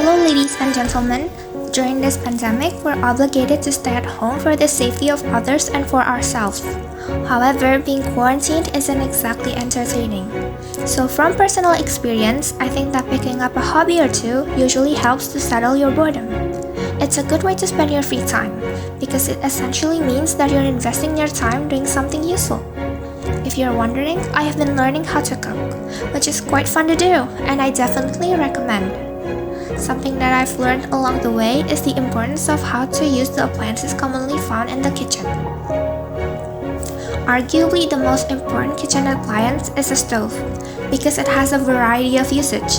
Hello ladies and gentlemen, during this pandemic, we're obligated to stay at home for the safety of others and for ourselves. However, being quarantined isn't exactly entertaining. So from personal experience, I think that picking up a hobby or two usually helps to settle your boredom. It's a good way to spend your free time, because it essentially means that you're investing your time doing something useful. If you're wondering, I have been learning how to cook, which is quite fun to do, and I definitely recommend. Something that I've learned along the way is the importance of how to use the appliances commonly found in the kitchen. Arguably, the most important kitchen appliance is a stove, because it has a variety of usage.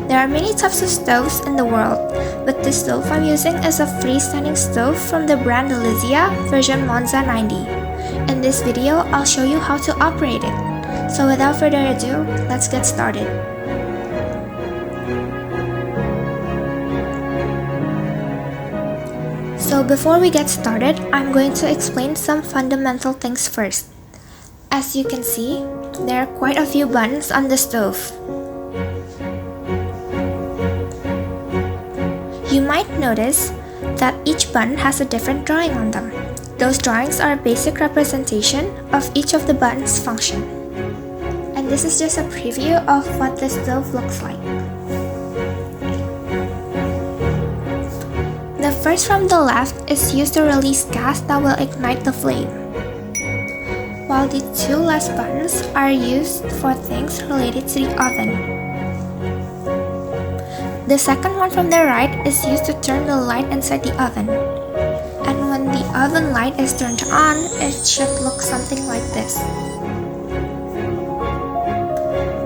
There are many types of stoves in the world, but the stove I'm using is a freestanding stove from the brand Delizia version Monza 90. In this video, I'll show you how to operate it. So without further ado, let's get started. So before we get started, I'm going to explain some fundamental things first. As you can see, there are quite a few buttons on the stove. You might notice that each button has a different drawing on them. Those drawings are a basic representation of each of the buttons' function. And this is just a preview of what the stove looks like. The first from the left is used to release gas that will ignite the flame, while the two last buttons are used for things related to the oven. The second one from the right is used to turn the light inside the oven. And when the oven light is turned on, it should look something like this.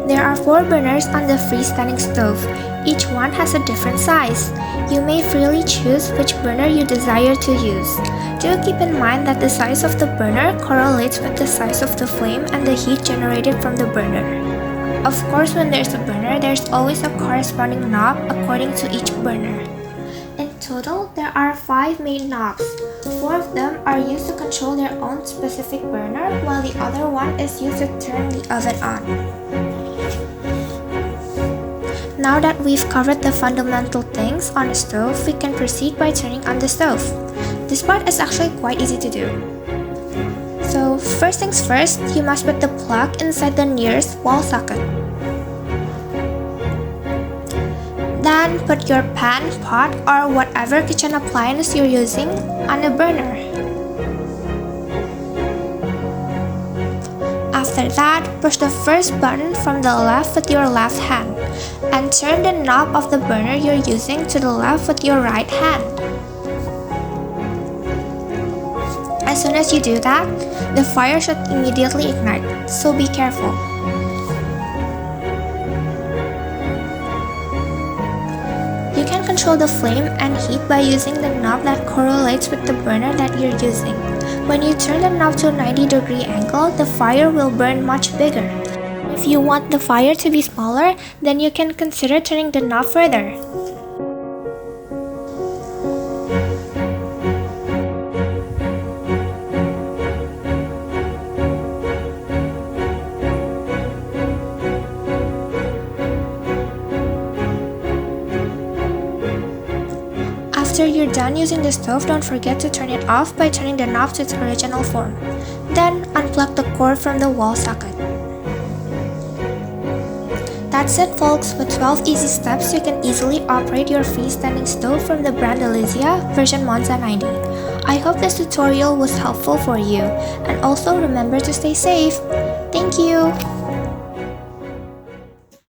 There are 4 burners on the freestanding stove. Each one has a different size. You may freely choose which burner you desire to use. Do keep in mind that the size of the burner correlates with the size of the flame and the heat generated from the burner. Of course, when there's a burner, there's always a corresponding knob according to each burner. In total, there are 5 main knobs. 4 of them are used to control their own specific burner, while the other one is used to turn the oven on. Now that we've covered the fundamental things on a stove, we can proceed by turning on the stove. This part is actually quite easy to do. So first things first, you must put the plug inside the nearest wall socket. Then put your pan, pot, or whatever kitchen appliance you're using on a burner. After that, push the first button from the left with your left hand and turn the knob of the burner you're using to the left with your right hand. As soon as you do that, the fire should immediately ignite, so be careful. You can control the flame and heat by using the knob that correlates with the burner that you're using. When you turn the knob to a 90-degree angle, the fire will burn much bigger. If you want the fire to be smaller, then you can consider turning the knob further. After you're done using the stove, don't forget to turn it off by turning the knob to its original form. Then, unplug the cord from the wall socket. That's it folks, with 12 easy steps you can easily operate your freestanding stove from the brand Delizia version Monza 90. I hope this tutorial was helpful for you, and also remember to stay safe. Thank you!